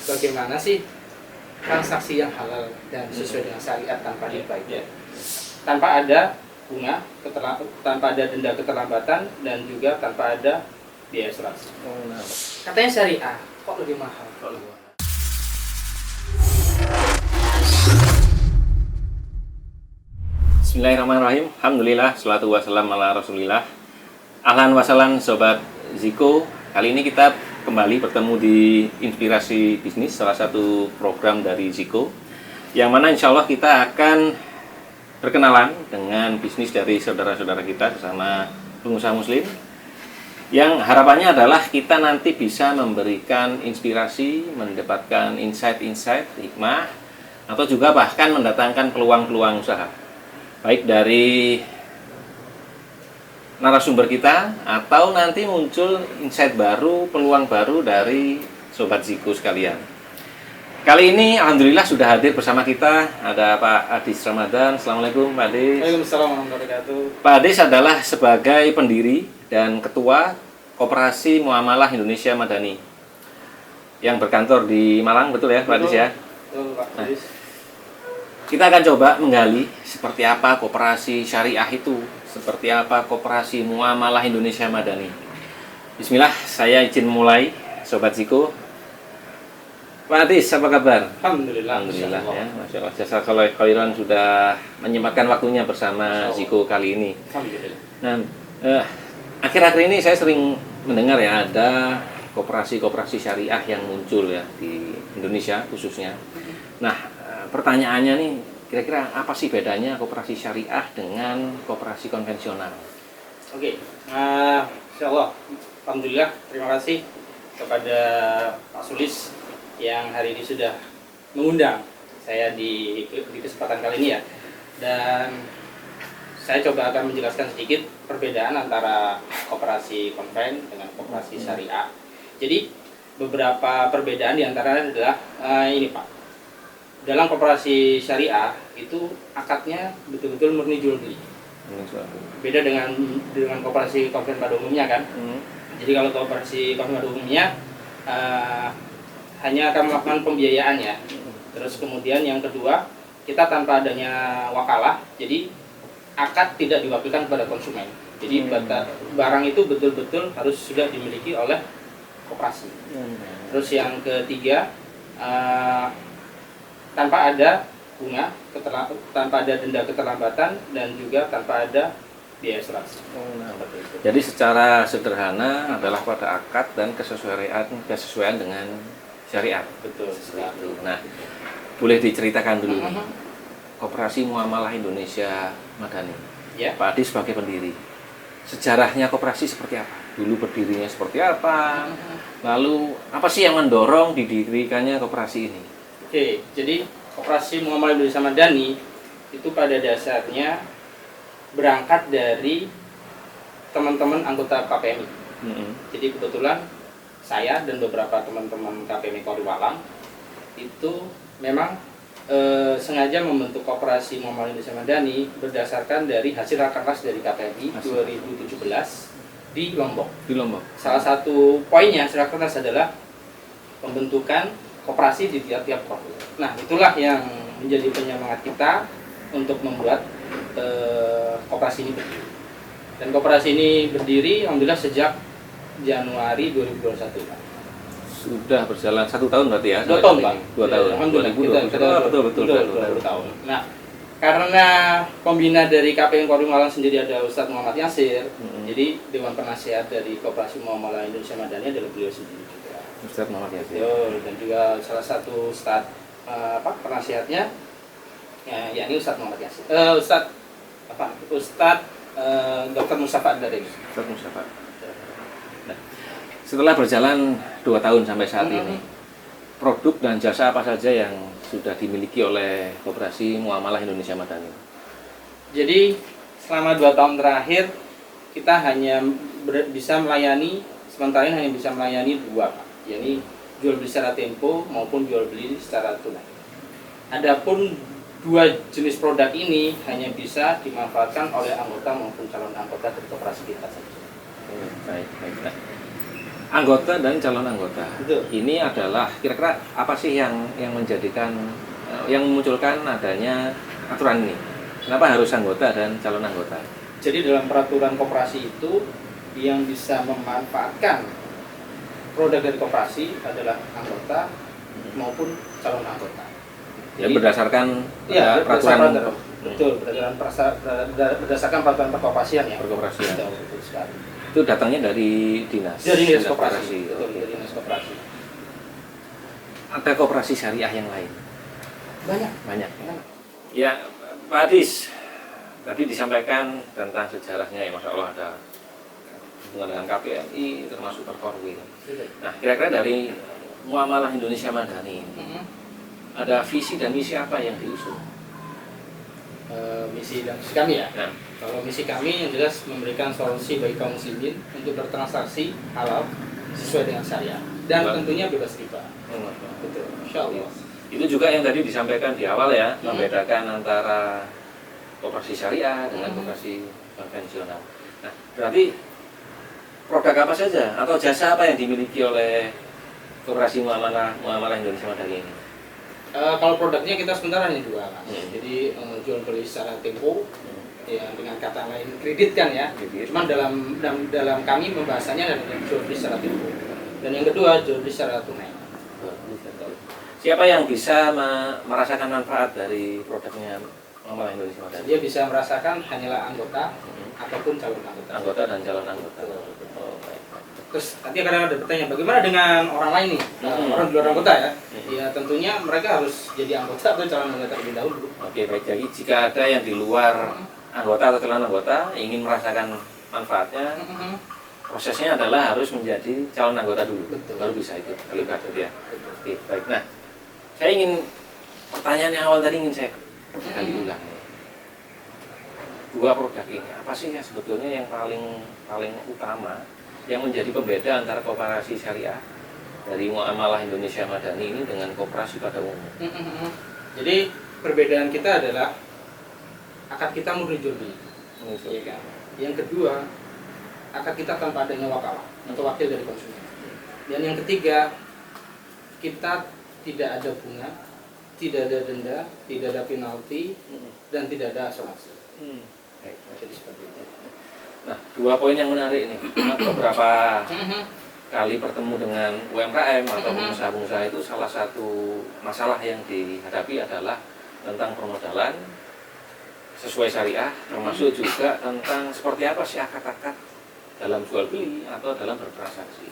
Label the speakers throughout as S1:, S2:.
S1: bagaimana sih transaksi yang halal dan sesuai dengan syariat tanpa riba itu. Tanpa ada bunga, tanpa ada denda keterlambatan, dan juga tanpa ada biaya asuransi. Katanya syariah, kok lebih mahal?
S2: Bismillahirrahmanirrahim. Alhamdulillah, salatu wassalam ala rasulillah. Ahlan wasalan Sobat Ziko. Kali ini kita kembali bertemu di Inspirasi Bisnis, salah satu program dari Ziko, yang mana insya Allah kita akan berkenalan dengan bisnis dari saudara-saudara kita sesama pengusaha muslim, yang harapannya adalah kita nanti bisa memberikan inspirasi, mendapatkan insight-insight, hikmah, atau juga bahkan mendatangkan peluang-peluang usaha, baik dari narasumber kita atau nanti muncul insight baru, peluang baru dari Sobat Ziko sekalian. Kali ini Alhamdulillah sudah hadir bersama kita ada Pak Adis Ramadan. Assalamualaikum Pak Adis.
S1: Waalaikumsalam warahmatullahi wabarakatuh.
S2: Pak Adis adalah sebagai pendiri dan ketua Koperasi Muamalah Indonesia Madani yang berkantor di Malang, betul ya Pak Adis ya?
S1: Betul Pak Adis.
S2: Kita akan coba menggali seperti apa koperasi syariah itu, seperti apa koperasi muamalah Indonesia Madani. Bismillah, saya izin mulai, Sobat Ziko. Pak Adis, apa kabar?
S1: Alhamdulillah.
S2: Alhamdulillah ya, Masya Allah. Jazakallahu khairan sudah menyempatkan waktunya bersama Ziko kali ini.
S1: Alhamdulillah.
S2: Nah, akhir-akhir ini saya sering mendengar ya ada koperasi-koperasi syariah yang muncul ya di Indonesia khususnya. Nah, pertanyaannya nih, kira-kira apa sih bedanya koperasi syariah dengan koperasi konvensional?
S1: Oke, insya Allah, alhamdulillah, terima kasih kepada Pak Sulis yang hari ini sudah mengundang saya di kesempatan kali ini ya. Dan saya coba akan menjelaskan sedikit perbedaan antara koperasi konven dengan koperasi syariah. Jadi beberapa perbedaan diantaranya adalah ini Pak. Dalam koperasi syariah itu akadnya betul-betul murni jual beli. Beda dengan koperasi konven pada umumnya kan. Jadi kalau koperasi konven pada umumnya hanya akan melakukan pembiayaan ya. Terus kemudian yang kedua, kita tanpa adanya wakalah, jadi akad tidak diwakilkan kepada konsumen. Jadi barang itu betul-betul harus sudah dimiliki oleh koperasi. Terus yang ketiga, tanpa ada bunga, tanpa ada denda keterlambatan, dan juga tanpa ada biaya asuransi.
S2: Jadi secara sederhana adalah pada akad dan kesesuaian dengan syariat.
S1: Betul.
S2: Nah, boleh diceritakan dulu nih, Koperasi Muamalah Indonesia Madani.
S1: Ya.
S2: Pak Adis sebagai pendiri, sejarahnya koperasi seperti apa? Dulu berdirinya seperti apa? Lalu apa sih yang mendorong didirikannya koperasi ini?
S1: Oke, jadi Koperasi Muamalah Indonesia Madani itu pada dasarnya berangkat dari teman-teman anggota KPMI. Jadi kebetulan saya dan beberapa teman-teman KPMI Koriwalang itu memang sengaja membentuk Koperasi Muamalah Indonesia Madani berdasarkan dari hasil rakernas dari KPMI 2017 di Lombok. Salah satu poinnya hasil rakernas adalah pembentukan koperasi di tiap-tiap profil. Nah, itulah yang menjadi penyemangat kita untuk membuat koperasi ini berdiri. Dan koperasi ini berdiri alhamdulillah sejak Januari 2021, Pak.
S2: Sudah berjalan 1 tahun berarti ya?
S1: 2 tahun, Pak.
S2: 2 tahun.
S1: Alhamdulillah.
S2: 2021. Betul.
S1: 2 tahun. Nah, karena pembina dari KPMI Koriwalang sendiri ada Ustadz Muhammad Yasir, jadi Dewan Penasihat dari Koperasi Muamalah Indonesia Madani adalah beliau sendiri juga.
S2: Ustadz Muhammad Yasir.
S1: Dan juga salah satu Ustadz penasihatnya yakni Ustadz Muhammad Yasir. Ustadz Dr. Mustafa Ad-Darin.
S2: Ustadz Mustafa. Nah, setelah berjalan 2 tahun sampai saat ini, produk dan jasa apa saja yang sudah dimiliki oleh Koperasi Muamalah Indonesia Madani?
S1: Jadi selama 2 tahun terakhir kita hanya bisa melayani, sementara ini hanya bisa melayani 2, Pak. Yakni jual beli secara tempo maupun jual beli secara tunai. Adapun 2 jenis produk ini hanya bisa dimanfaatkan oleh anggota maupun calon anggota dari koperasi kita saja.
S2: Baik. Nah, Anggota dan calon anggota.
S1: Betul.
S2: Ini adalah kira-kira apa sih yang menjadikan yang memunculkan adanya aturan ini? Kenapa harus anggota dan calon anggota?
S1: Jadi dalam peraturan koperasi itu yang bisa memanfaatkan produk dari koperasi adalah anggota maupun calon anggota.
S2: Jadi berdasarkan
S1: ya,
S2: peraturan
S1: betul, berdasarkan peraturan perkoperasian ya.
S2: Perkoperasian.
S1: Betul sekali.
S2: Itu datangnya dari dinas.
S1: Dari dinas koperasi. Betul,
S2: Oke.
S1: dari dinas koperasi.
S2: Ada koperasi syariah yang lain?
S1: Banyak.
S2: Banyak. Ya, Pak Adis, tadi disampaikan tentang sejarahnya ya, Masya Allah ada hubungan dengan KPMI termasuk Perkorwil. Nah, kira-kira dari Muamalah Indonesia Madani ini, ada visi dan misi apa yang diusung?
S1: Misi dan visi kami ya.
S2: Nah,
S1: Kalau misi kami yang jelas memberikan solusi bagi kaum muslimin untuk bertransaksi halal sesuai dengan syariah dan tentunya bebas riba. Betul. Insyaallah.
S2: itu juga yang tadi disampaikan di awal ya, membedakan antara koperasi syariah dengan koperasi konvensional. Nah, berarti produk apa saja atau jasa apa yang dimiliki oleh koperasi Muamalah Indonesia Madani ini?
S1: Kalau produknya kita sementara hanya dua, Mas. Jadi jual beli secara tempo, ya dengan kata lain kredit kan ya. Cuman dalam kami membahasanya adalah jual beli secara tempo. Dan yang kedua jual beli secara tunai.
S2: Siapa yang bisa merasakan manfaat dari produknya Muamalah Indonesia Madani?
S1: Dia bisa merasakan hanyalah anggota ataupun calon anggota.
S2: Anggota dan calon anggota. Oh, baik.
S1: Terus nanti kadang ada pertanyaan, bagaimana dengan orang lain nih, orang di luar anggota ya? Ya tentunya mereka harus jadi anggota atau calon anggota terlebih dahulu.
S2: Oke, baik. Jadi jika ada yang di luar anggota atau calon anggota ingin merasakan manfaatnya, prosesnya adalah harus menjadi calon anggota dulu.
S1: Betul.
S2: Baru bisa ikut terlibat ya. Oke, baik. Nah, saya ingin pertanyaan yang awal tadi ingin saya kali ulang. Dua produk ini apa sih ya sebetulnya yang paling utama yang menjadi pembeda antara koperasi syariah dari Muamalah Indonesia Madani ini dengan koperasi pada umumnya?
S1: Jadi perbedaan kita adalah akad kita murni jual beli. Ya kan? Yang kedua, akad kita tanpa adanya wakalah atau wakil dari konsumen. Dan yang ketiga, kita tidak ada bunga, tidak ada denda, tidak ada penalti, dan tidak ada asuransi. Jadi seperti itu.
S2: Nah, dua poin yang menarik ini. Beberapa kali bertemu dengan UMKM atau pengusaha-pengusaha itu salah satu masalah yang dihadapi adalah tentang permodalan sesuai syariah, termasuk juga tentang seperti apa sih akad-akad dalam jual beli atau dalam bertransaksi.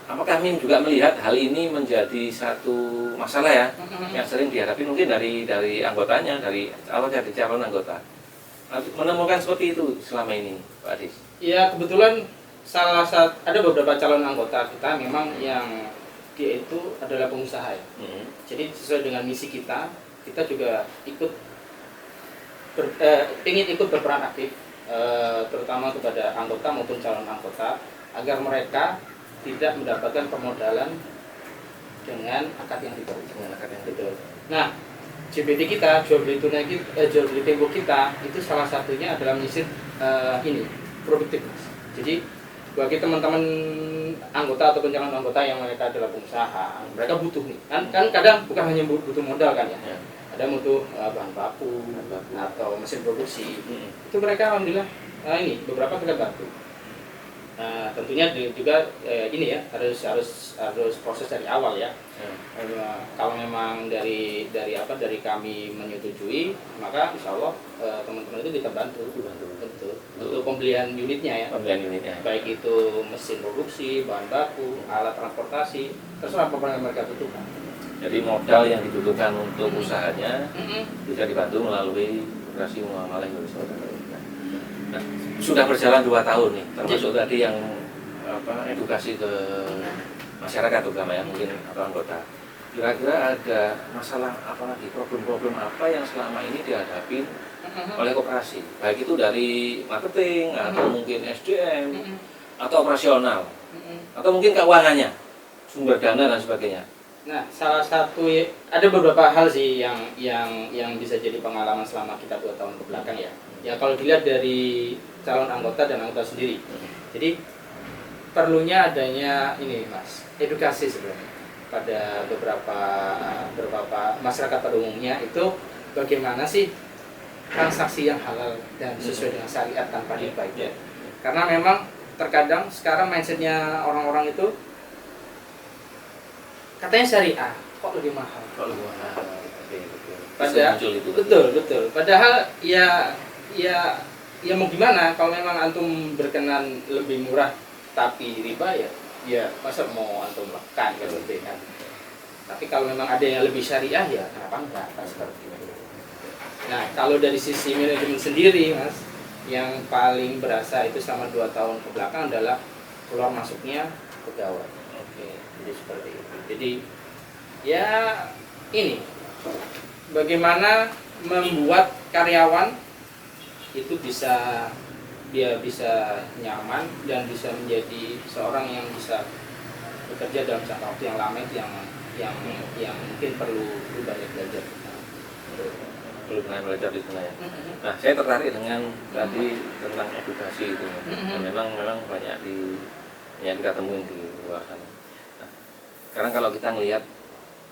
S2: Apakah kami juga melihat hal ini menjadi satu masalah ya yang sering dihadapi mungkin dari anggotanya, dari calon anggota? Menemukan seperti itu selama ini, Pak Adis?
S1: Ya kebetulan ada beberapa calon anggota kita memang yang dia itu adalah pengusaha ya. Jadi sesuai dengan misi kita juga ingin ikut berperan aktif, terutama kepada anggota maupun calon anggota agar mereka tidak mendapatkan permodalan dengan akad yang diberikan. Betul. Nah, JBT kita, jual beli tunai kita, jual beli tempo kita itu salah satunya adalah menyisir ini produktif. Jadi bagi teman-teman anggota atau calon anggota yang mereka adalah pengusaha, mereka butuh nih. Kan kadang bukan hanya butuh modal kan ya. Ada butuh bahan baku atau mesin produksi. Itu mereka alhamdulillah ini beberapa kita bantu. Nah, tentunya juga ini ya harus proses dari awal ya. Kalau memang dari kami menyetujui, maka insya Allah teman-teman itu kita bantu. Betul. Untuk pembelian unitnya ya. Baik itu mesin produksi, bahan baku, alat transportasi, terserah apa yang mereka butuhkan.
S2: Jadi modal yang dibutuhkan untuk usahanya bisa dibantu melalui Koperasi Muamalah Indonesia. Nah, sudah berjalan 2 tahun nih, termasuk tadi yang edukasi ke masyarakat terutama ya mungkin atau anggota. Kira-kira ada masalah apa lagi, problem-problem apa yang selama ini dihadapi oleh koperasi, baik itu dari marketing atau mungkin SDM atau operasional atau mungkin keuangannya, sumber dana dan sebagainya.
S1: Nah, salah satu ada beberapa hal sih yang bisa jadi pengalaman selama kita 2 tahun ke belakang ya. Ya kalau dilihat dari calon anggota dan anggota sendiri. Jadi perlunya adanya ini Mas, edukasi sebenarnya pada beberapa masyarakat pada umumnya itu bagaimana sih transaksi yang halal dan sesuai dengan syariat tanpa riba itu. Karena memang terkadang sekarang mindsetnya orang-orang itu katanya syariah kok lebih mahal. Betul. Padahal ya mau gimana kalau memang antum berkenan lebih murah tapi riba ya masa mau antum makan gitu kan. Tapi kalau memang ada yang lebih syariah ya kenapa enggak seperti itu. Nah, kalau dari sisi manajemen sendiri Mas, yang paling berasa itu selama 2 tahun ke belakang adalah keluar masuknya pegawai. Jadi seperti itu. Jadi ya ini bagaimana membuat karyawan itu dia bisa nyaman dan bisa menjadi seorang yang bisa bekerja dalam jangka waktu yang lama itu yang mungkin perlu banyak belajar.
S2: Perlu banyak belajar di sana ya. Nah, saya tertarik dengan tadi tentang edukasi itu. Dan memang banyak yang kita temuin di luar sana. Nah, sekarang kalau kita melihat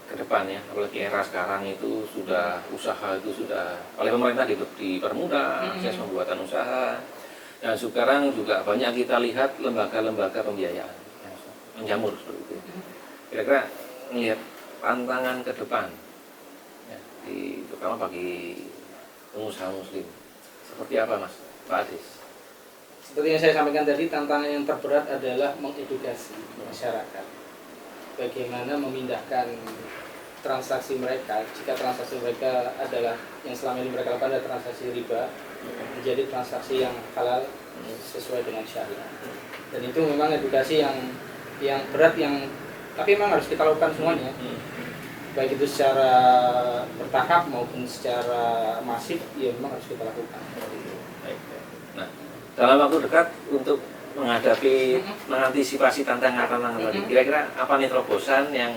S2: ke depan ya, apalagi era sekarang itu sudah usaha itu sudah oleh pemerintah dipermudah akses pembuatan usaha, dan sekarang juga banyak kita lihat lembaga-lembaga pembiayaan menjamur seperti itu. Kira-kira melihat tantangan ke depan ya, terutama bagi pengusaha muslim seperti apa Mas Pak Adis?
S1: Seperti yang saya sampaikan tadi, tantangan yang terberat adalah mengedukasi masyarakat bagaimana memindahkan transaksi mereka, jika transaksi mereka adalah yang selama ini mereka lakukan adalah transaksi riba, menjadi transaksi yang halal sesuai dengan syariat. Dan itu memang edukasi yang berat, tapi memang harus kita lakukan semuanya, baik itu secara bertahap maupun secara masif, ya memang harus kita lakukan.
S2: Nah, dalam waktu dekat untuk mengantisipasi tantangan-tantangan tadi, kira-kira apa nih terobosan yang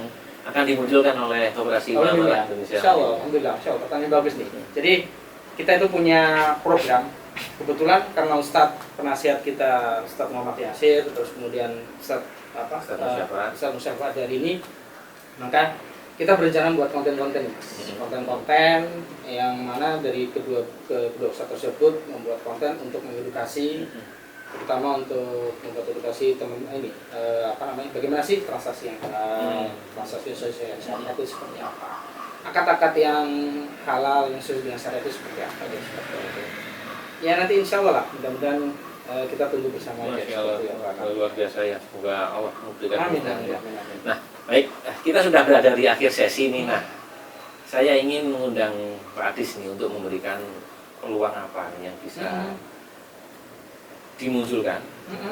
S2: akan dimunculkan oleh Koperasi Muamalah Indonesia?
S1: Alhamdulillah, pertanyaan bagus nih. Jadi kita itu punya program, kebetulan karena Ustadz penasihat kita Ustadz Muhammad Yasir, terus kemudian Ustadz Musyafa dari ini, maka kita berencana buat konten-konten yang mana dari kedua Ustadz tersebut membuat konten untuk mengedukasi, terutama untuk membuat edukasi teman ini bagaimana sih transaksi yang halal, transaksi sesuai syariat itu seperti apa, akad-akad yang halal yang sesuai dengan syariat itu seperti apa, gitu, seperti itu. Ya nanti insya Allah lah, mudah-mudahan kita tunggu bersama aja.
S2: Luar biasa ya, semoga Allah memberikan kita. Nah, baik, kita sudah berada di akhir sesi ini. Nah, saya ingin mengundang Pak Adis nih untuk memberikan peluang apa yang bisa dimunculkan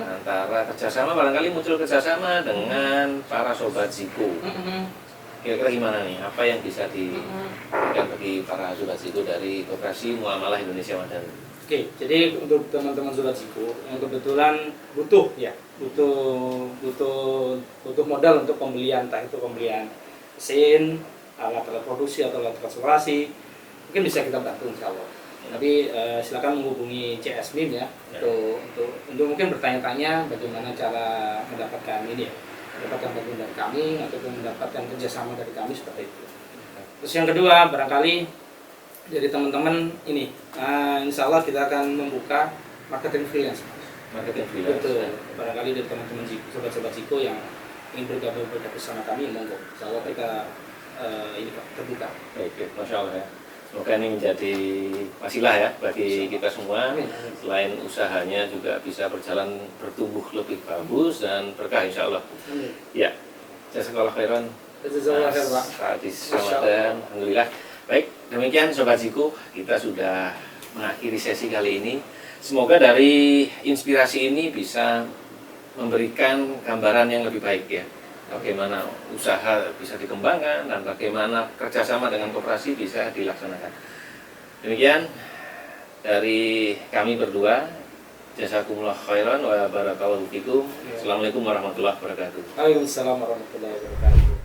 S2: antara kerjasama, barangkali muncul kerjasama dengan para sobat Ziko. Kira-kira gimana nih, apa yang bisa diberikan bagi para sobat Ziko dari Koperasi Muamalah Indonesia Madani?
S1: Oke, jadi untuk teman-teman sobat Ziko yang kebetulan butuh modal untuk pembelian, entah itu pembelian mesin, alat-alat produksi atau alat transformasi, mungkin bisa kita bantu insya Allah. Tapi silakan menghubungi CS MIM ya, untuk mungkin bertanya-tanya bagaimana cara mendapatkan mendapatkan bantuan dari kami ataupun mendapatkan kerjasama dari kami seperti itu. Terus yang kedua, barangkali dari teman-teman ini, insya Allah kita akan membuka marketing freelance. Betul. Barangkali dari teman-teman sobat-sobat Ziko yang ingin bergabung bersama kami, monggo. Insya Allah kita terbuka.
S2: Baik, Masya Allah ya. Semoga ini menjadi wasilah ya bagi kita semua. Selain usahanya juga bisa berjalan bertumbuh lebih bagus dan berkah insya Allah. Ya, jazakallah khairan. Pak Adis Ramadan, alhamdulillah. Baik, demikian Sobat Ziko, kita sudah mengakhiri sesi kali ini. Semoga dari inspirasi ini bisa memberikan gambaran yang lebih baik ya, bagaimana usaha bisa dikembangkan dan bagaimana kerjasama dengan koperasi bisa dilaksanakan. Demikian dari kami berdua, jazakumullah khairan wa barakallahu fikum. Assalamualaikum warahmatullahi wabarakatuh.
S1: Waalaikumsalam warahmatullahi wabarakatuh.